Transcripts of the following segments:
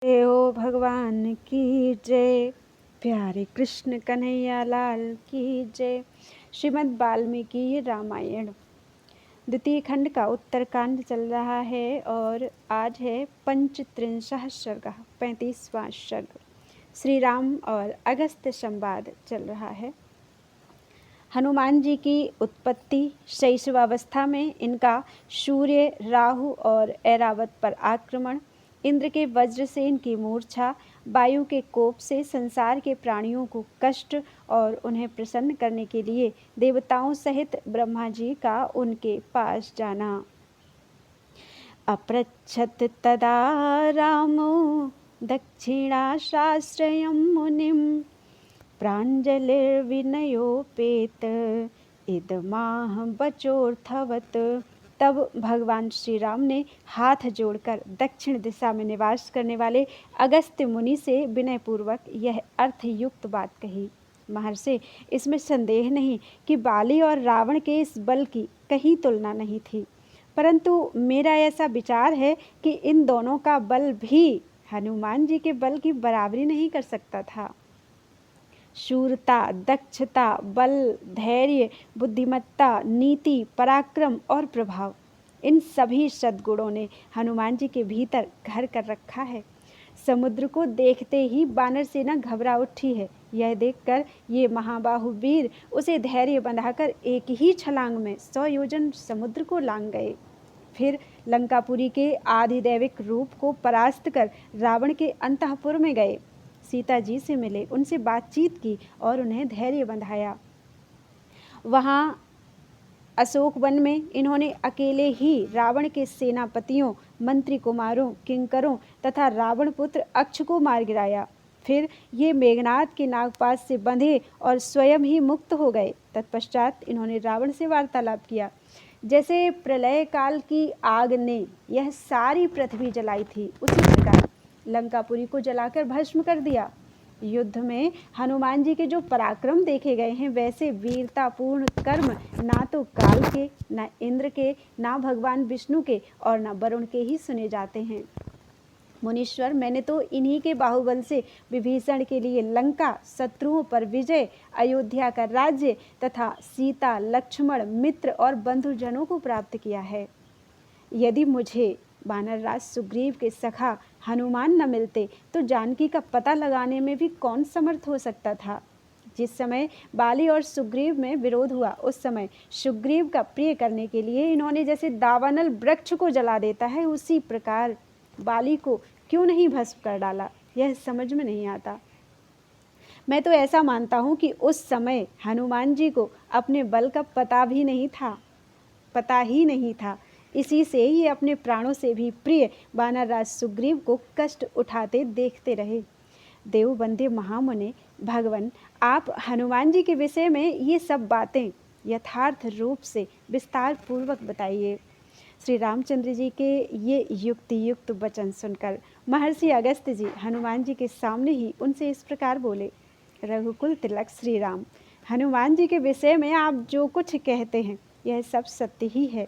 जय हो भगवान की जय। प्यारे कृष्ण कन्हैया लाल की जय। श्रीमद् वाल्मीकि रामायण द्वितीय खंड का उत्तरकांड चल रहा है और आज है पंचत्रिंशः सर्गः 35वां सर्ग। श्री राम और अगस्त्य संवाद चल रहा है। हनुमान जी की उत्पत्ति, शैशवावस्था में इनका सूर्य, राहु और ऐरावत पर आक्रमण, इंद्र के वज्र से इनकी मूर्छा, वायु के कोप से संसार के प्राणियों को कष्ट और उन्हें प्रसन्न करने के लिए देवताओं सहित ब्रह्मा जी का उनके पास जाना। अपृच्छत् तदा रामो दक्षिणाशाश्रयं मुनिं प्राञ्जलिर्विनयोपेत इदमाह बचोर्थवत्। तब भगवान श्री राम ने हाथ जोड़कर दक्षिण दिशा में निवास करने वाले अगस्त्य मुनि से विनयपूर्वक यह अर्थयुक्त बात कही। महर्षि, इसमें संदेह नहीं कि बाली और रावण के इस बल की कहीं तुलना नहीं थी, परंतु मेरा ऐसा विचार है कि इन दोनों का बल भी हनुमान जी के बल की बराबरी नहीं कर सकता था। शूरता, दक्षता, बल, धैर्य, बुद्धिमत्ता, नीति, पराक्रम और प्रभाव, इन सभी सद्गुणों ने हनुमान जी के भीतर घर कर रखा है। समुद्र को देखते ही वानर सेना घबरा उठी है। यह देखकर ये महाबाहु वीर उसे धैर्य बंधाकर एक ही छलांग में 100 योजन समुद्र को लांघ गए। फिर लंकापुरी के आधिदैविक रूप को परास्त कर रावण के अंतःपुर में गए। सीता जी से मिले, उनसे बातचीत की और उन्हें धैर्य बंधाया। वहाँ अशोक वन में इन्होंने अकेले ही रावण के सेनापतियों, मंत्री कुमारों, किंकरों तथा रावण पुत्र अक्ष को मार गिराया। फिर ये मेघनाद के नागपाश से बंधे और स्वयं ही मुक्त हो गए। तत्पश्चात इन्होंने रावण से वार्तालाप किया। जैसे प्रलय काल की आग ने यह सारी पृथ्वी जलाई थी, उसी प्रकार लंकापुरी को जलाकर भस्म कर दिया। युद्ध में हनुमान जी के जो पराक्रम देखे गए हैं, वैसे वीरतापूर्ण कर्म ना तो काल के, ना इंद्र के, ना भगवान विष्णु के और ना वरुण के ही सुने जाते हैं। मुनीश्वर, मैंने तो इन्हीं के बाहुबल से विभीषण के लिए लंका, शत्रुओं पर विजय, अयोध्या का राज्य तथा सीता, लक्ष्मण, मित्र और बंधुजनों को प्राप्त किया है। यदि मुझे वानरराज सुग्रीव के सखा हनुमान न मिलते तो जानकी का पता लगाने में भी कौन समर्थ हो सकता था। जिस समय बाली और सुग्रीव में विरोध हुआ, उस समय सुग्रीव का प्रिय करने के लिए इन्होंने जैसे दावानल वृक्ष को जला देता है, उसी प्रकार बाली को क्यों नहीं भस्म कर डाला, यह समझ में नहीं आता। मैं तो ऐसा मानता हूँ कि उस समय हनुमान जी को अपने बल का पता ही नहीं था। इसी से ये अपने प्राणों से भी प्रिय वानरराज सुग्रीव को कष्ट उठाते देखते रहे। देववंद्य महामुने, भगवान, आप हनुमान जी के विषय में ये सब बातें यथार्थ रूप से विस्तार पूर्वक बताइए। श्री रामचंद्र जी के ये युक्त वचन सुनकर महर्षि अगस्त्य जी हनुमान जी के सामने ही उनसे इस प्रकार बोले। रघुकुल तिलक श्री राम, हनुमान जी के विषय में आप जो कुछ कहते हैं, यह सब सत्य ही है।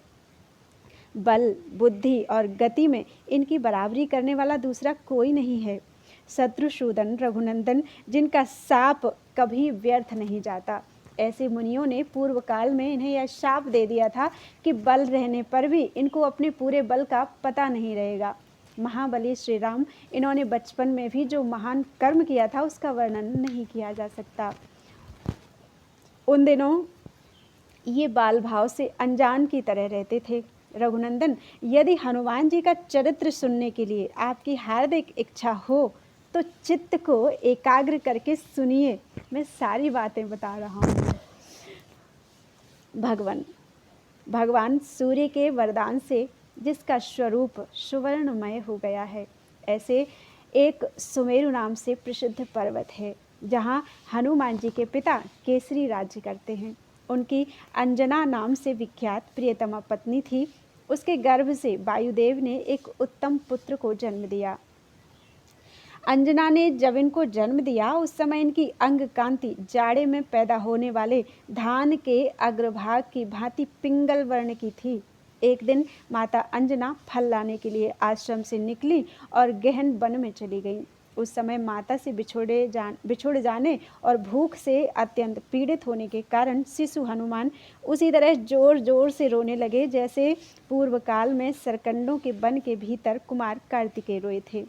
बल, बुद्धि और गति में इनकी बराबरी करने वाला दूसरा कोई नहीं है। शत्रुसूदन, रघुनंदन, जिनका साप कभी व्यर्थ नहीं जाता, ऐसे मुनियों ने पूर्व काल में इन्हें यह शाप दे दिया था कि बल रहने पर भी इनको अपने पूरे बल का पता नहीं रहेगा। महाबली श्री राम, इन्होंने बचपन में भी जो महान कर्म किया था उसका वर्णन नहीं किया जा सकता। उन दिनों ये बाल भाव से अनजान की तरह रहते थे। रघुनंदन, यदि हनुमान जी का चरित्र सुनने के लिए आपकी हार्दिक इच्छा हो तो चित्त को एकाग्र करके सुनिए, मैं सारी बातें बता रहा हूँ। भगवान सूर्य के वरदान से जिसका स्वरूप सुवर्णमय हो गया है, ऐसे एक सुमेरु नाम से प्रसिद्ध पर्वत है, जहाँ हनुमान जी के पिता केसरी राज्य करते हैं। उनकी अंजना नाम से विख्यात प्रियतमा पत्नी थी। उसके गर्भ से वायुदेव ने एक उत्तम पुत्र को जन्म दिया। अंजना ने जब इनको जन्म दिया, उस समय इनकी अंग कांति जाड़े में पैदा होने वाले धान के अग्रभाग की भांति पिंगल वर्ण की थी। एक दिन माता अंजना फल लाने के लिए आश्रम से निकली और गहन वन में चली गईं। उस समय माता से बिछुड़ जाने और भूख से अत्यंत पीड़ित होने के कारण शिशु हनुमान उसी तरह जोर जोर से रोने लगे जैसे पूर्व काल में सरकंडों के वन के भीतर कुमार कार्तिकेय रोए थे।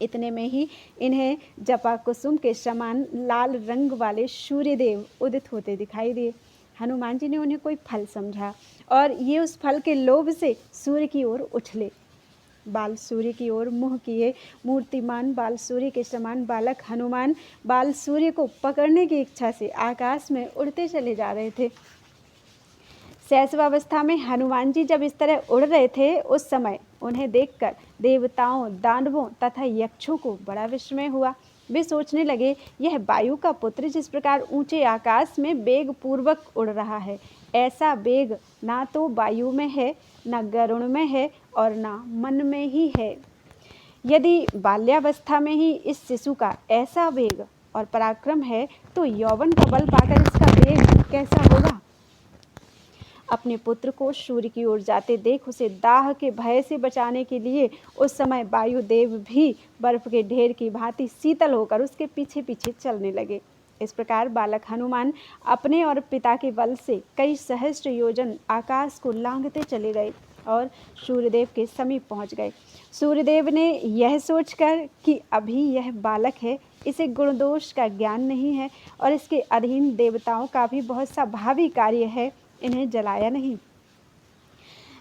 इतने में ही इन्हें जपा कुसुम के समान लाल रंग वाले सूर्यदेव उदित होते दिखाई दिए। हनुमान जी ने उन्हें कोई फल समझा और ये उस फल के लोभ से सूर्य की ओर उछले। बाल सूर्य की ओर मुँह किए मूर्तिमान बाल सूर्य के समान बालक हनुमान बाल सूर्य को पकड़ने की इच्छा से आकाश में उड़ते चले जा रहे थे। शैशवावस्था में हनुमान जी जब इस तरह उड़ रहे थे, उस समय उन्हें देखकर देवताओं, दानवों तथा यक्षों को बड़ा विस्मय हुआ। वे सोचने लगे, यह वायु का पुत्र जिस प्रकार ऊंचे आकाश में वेग पूर्वक उड़ रहा है, ऐसा वेग ना तो वायु में है, न गरुड़ में है और न मन में ही है। यदि बाल्यावस्था में ही इस शिशु का ऐसा वेग और पराक्रम है, तो यौवन का बल पाकर इसका वेग कैसा होगा। अपने पुत्र को सूर्य की ओर जाते देख उसे दाह के भय से बचाने के लिए उस समय वायुदेव भी बर्फ के ढेर की भांति शीतल होकर उसके पीछे पीछे चलने लगे। इस प्रकार बालक हनुमान अपने और पिता के बल से कई सहस्त्र योजन आकाश को लांघते चले गए और सूर्यदेव के समीप पहुंच गए। सूर्यदेव ने यह सोचकर कि अभी यह बालक है, इसे गुण दोष का ज्ञान नहीं है और इसके अधीन देवताओं का भी बहुत सा भावी कार्य है, इन्हें जलाया नहीं।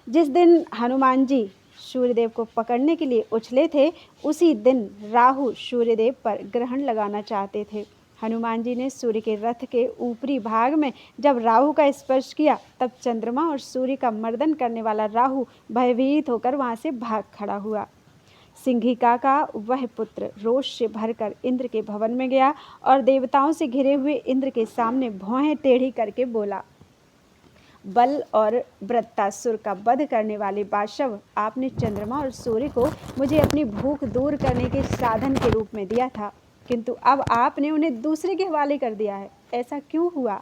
जिस दिन हनुमान जी सूर्यदेव को पकड़ने के लिए उछले थे, उसी दिन राहु सूर्यदेव पर ग्रहण लगाना चाहते थे। हनुमान जी ने सूर्य के रथ के ऊपरी भाग में जब राहु का स्पर्श किया, तब चंद्रमा और सूर्य का मर्दन करने वाला राहु भयभीत होकर वहां से भाग खड़ा हुआ। सिंघिका का वह पुत्र रोष से भरकर इंद्र के भवन में गया और देवताओं से घिरे हुए इंद्र के सामने भौहें टेढ़ी करके बोला, बल और वृत्तासुर का वध करने वाले बाशव, आपने चंद्रमा और सूर्य को मुझे अपनी भूख दूर करने के साधन के रूप में दिया था, किंतु अब आपने उन्हें दूसरे के हवाले कर दिया है। ऐसा क्यों हुआ?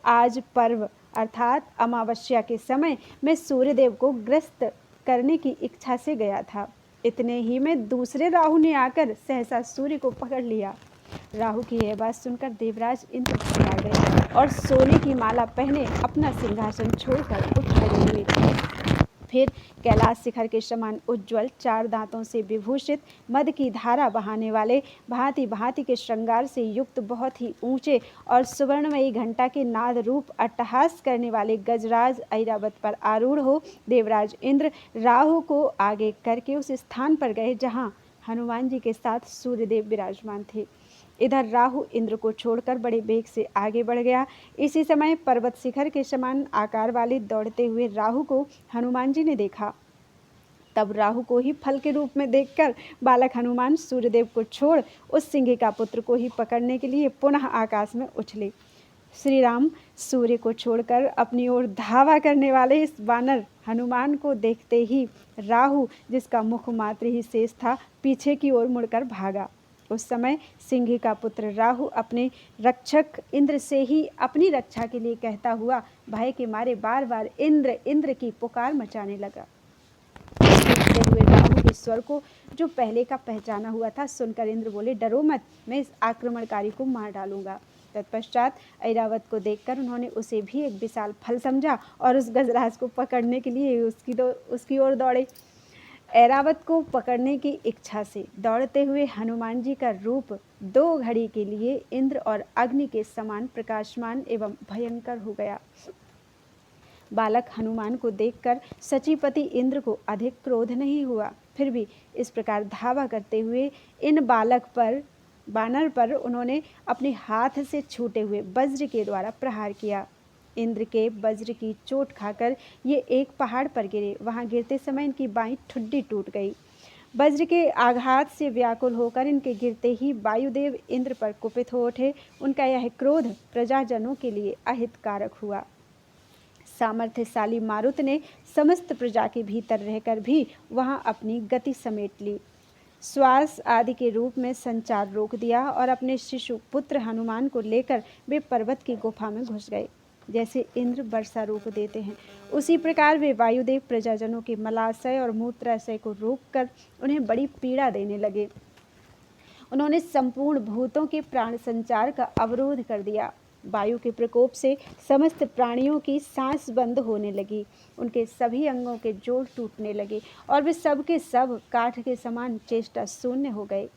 आज पर्व अर्थात अमावस्या के समय मैं सूर्यदेव को ग्रस्त करने की इच्छा से गया था। इतने ही में दूसरे राहु ने आकर सहसा सूर्य को पकड़ लिया। राहु की यह बात सुनकर देवराज इंद्र घबरा गए और सोने की माला पहने अपना सिंहासन छोड़कर उठ खड़े हुए। फिर कैलाश शिखर के समान उज्ज्वल, चार दांतों से विभूषित, मद की धारा बहाने वाले, भांति भांति के श्रृंगार से युक्त, बहुत ही ऊंचे और सुवर्णमयी घंटा के नाद रूप अट्टहास करने वाले गजराज ऐरावत पर आरूढ़ हो देवराज इंद्र राहु को आगे करके उस स्थान पर गए जहाँ हनुमान जी के साथ सूर्यदेव विराजमान थे। इधर राहु इंद्र को छोड़कर बड़े वेग से आगे बढ़ गया। इसी समय पर्वत शिखर के समान आकार वाले दौड़ते हुए राहु को हनुमान जी ने देखा। तब राहु को ही फल के रूप में देखकर बालक हनुमान सूर्यदेव को छोड़ उस सिंघिका पुत्र को ही पकड़ने के लिए पुनः आकाश में उछले। श्री राम सूर्य को छोड़कर अपनी ओर धावा करने वाले इस वानर हनुमान को देखते ही राहु, जिसका मुख मात्र ही शेष था, पीछे की ओर मुड़कर भागा। उस समय सिंघिका पुत्र राहु अपने रक्षक इंद्र से ही अपनी रक्षा के लिए कहता हुआ भय के मारे बार बार इंद्र इंद्र की पुकार मचाने लगा। उठते हुए राहु के स्वर को जो पहले का पहचाना हुआ था सुनकर इंद्र बोले, डरो मत, मैं इस आक्रमणकारी को मार डालूंगा। तत्पश्चात ऐरावत को देखकर उन्होंने उसे भी एक विशाल फल समझा और उस गजराज को पकड़ने के लिए उसकी ओर दौड़े। ऐरावत को पकड़ने की इच्छा से दौड़ते हुए हनुमान जी का रूप दो घड़ी के लिए इंद्र और अग्नि के समान प्रकाशमान एवं भयंकर हो गया। बालक हनुमान को देखकर सचिपति इंद्र को अधिक क्रोध नहीं हुआ, फिर भी इस प्रकार धावा करते हुए इन बानर पर उन्होंने अपने हाथ से छूटे हुए वज्र के द्वारा प्रहार किया। इंद्र के वज्र की चोट खाकर ये एक पहाड़ पर गिरे। वहां गिरते समय इनकी बाईं ठुड्डी टूट गई। वज्र के आघात से व्याकुल होकर इनके गिरते ही वायुदेव इंद्र पर कुपित हो उठे। उनका यह क्रोध प्रजाजनों के लिए अहितकारक हुआ। सामर्थ्यशाली मारुत ने समस्त प्रजा के भीतर रहकर भी वहां अपनी गति समेट ली। श्वास आदि के रूप में संचार रोक दिया और अपने शिशु पुत्र हनुमान को लेकर वे पर्वत की गुफा में घुस गए। जैसे इंद्र वर्षा रूप देते हैं, उसी प्रकार वे वायुदेव प्रजाजनों के मलाशय और मूत्राशय को रोककर उन्हें बड़ी पीड़ा देने लगे। उन्होंने संपूर्ण भूतों के प्राण संचार का अवरोध कर दिया। वायु के प्रकोप से समस्त प्राणियों की सांस बंद होने लगी, उनके सभी अंगों के जोड़ टूटने लगे और वे सब के सब काठ के समान चेष्टा शून्य हो गए।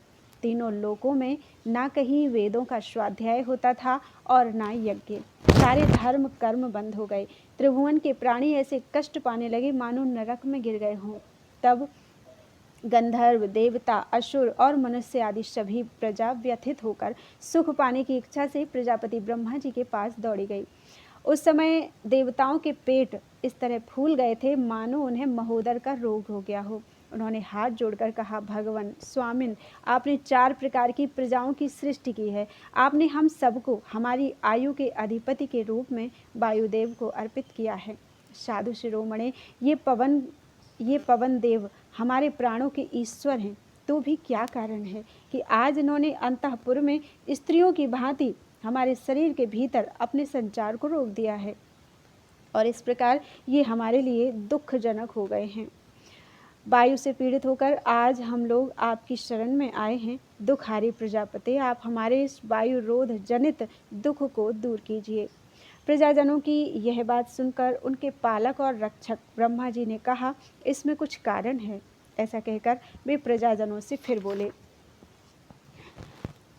तीनों लोकों में ना कहीं वेदों का स्वाध्याय होता था और ना यज्ञ। सारे धर्म कर्म बंद हो गए। त्रिभुवन के प्राणी ऐसे कष्ट पाने लगे मानो नरक में गिर गए हों। तब गंधर्व, देवता, असुर और मनुष्य आदि सभी प्रजा व्यथित होकर सुख पाने की इच्छा से प्रजापति ब्रह्मा जी के पास दौड़ी गई। उस समय देवताओं के पेट इस तरह फूल गए थे मानो उन्हें महोदर का रोग हो गया हो। उन्होंने हाथ जोड़कर कहा, भगवान स्वामिन, आपने 4 प्रकार की प्रजाओं की सृष्टि की है। आपने हम सबको हमारी आयु के अधिपति के रूप में वायुदेव को अर्पित किया है। साधु शिरोमणे, ये पवन देव हमारे प्राणों के ईश्वर हैं, तो भी क्या कारण है कि आज इन्होंने अंतःपुर में स्त्रियों की भांति हमारे शरीर के भीतर अपने संचार को रोक दिया है और इस प्रकार ये हमारे लिए दुखजनक हो गए हैं। वायु से पीड़ित होकर आज हम लोग आपकी शरण में आए हैं। दुखारी प्रजापति, आप हमारे इस वायु रोध जनित दुख को दूर कीजिए। प्रजाजनों की यह बात सुनकर उनके पालक और रक्षक ब्रह्मा जी ने कहा, इसमें कुछ कारण है। ऐसा कहकर वे प्रजाजनों से फिर बोले,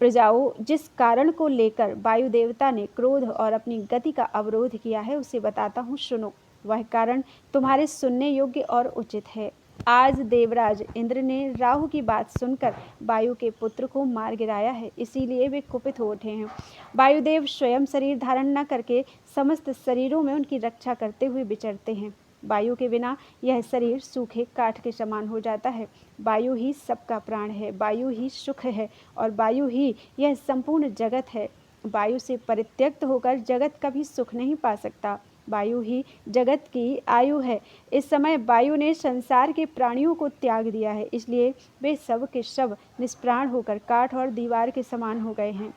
प्रजाओं, जिस कारण को लेकर वायु देवता ने क्रोध और अपनी गति का अवरोध किया है उसे बताता हूँ, सुनो। वह कारण तुम्हारे सुनने योग्य और उचित है। आज देवराज इंद्र ने राहु की बात सुनकर वायु के पुत्र को मार गिराया है, इसीलिए वे कुपित हो उठे हैं। वायुदेव स्वयं शरीर धारण न करके समस्त शरीरों में उनकी रक्षा करते हुए विचरते हैं। वायु के बिना यह शरीर सूखे काठ के समान हो जाता है। वायु ही सबका प्राण है, वायु ही सुख है और वायु ही यह संपूर्ण जगत है। वायु से परित्यक्त होकर जगत कभी सुख नहीं पा सकता। वायु ही जगत की आयु है। इस समय वायु ने संसार के प्राणियों को त्याग दिया है, इसलिए वे सब के सब निष्प्राण होकर काठ और दीवार के समान हो गए हैं।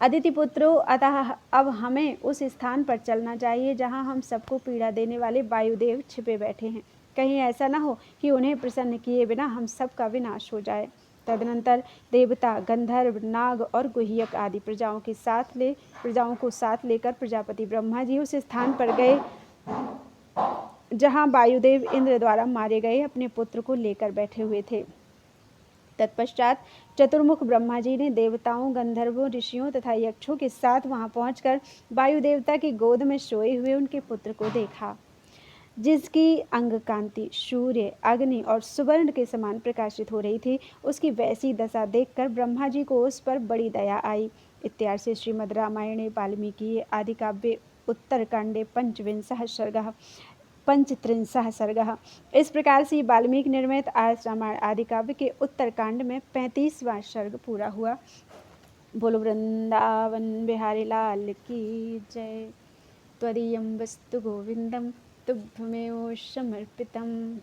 अदिति पुत्रों, अतः अब हमें उस स्थान पर चलना चाहिए जहाँ हम सबको पीड़ा देने वाले वायुदेव छिपे बैठे हैं। कहीं ऐसा न हो कि उन्हें प्रसन्न किए बिना हम सबका विनाश हो जाए। तदनंतर देवता, गंधर्व, नाग और गुह्यक आदि प्रजाओं को साथ लेकर प्रजापति ब्रह्मा जी उस स्थान पर गए जहाँ वायुदेव इंद्र द्वारा मारे गए अपने पुत्र को लेकर बैठे हुए थे। तत्पश्चात चतुर्मुख ब्रह्मा जी ने देवताओं, गंधर्वों, ऋषियों तथा यक्षों के साथ वहां पहुंचकर वायु देवता की गोद में सोए हुए उनके पुत्र को देखा, जिसकी अंग कांति सूर्य, अग्नि और सुवर्ण के समान प्रकाशित हो रही थी। उसकी वैसी दशा देखकर ब्रह्मा जी को उस पर बड़ी दया आई। इत्यार्षे श्रीमद् रामायणे वाल्मीकि आदि काव्ये उत्तरकांडे पंचत्रिंशः सर्गः। इस प्रकार से वाल्मीकि निर्मित आज रामायण आदि काव्य के उत्तरकांड में 35वां सर्ग पूरा हुआ। बोलो वृंदावन बिहारी लाल की जय। त्वदीयं वस्तु गोविंदम तुभ्यमेव समर्पितम्।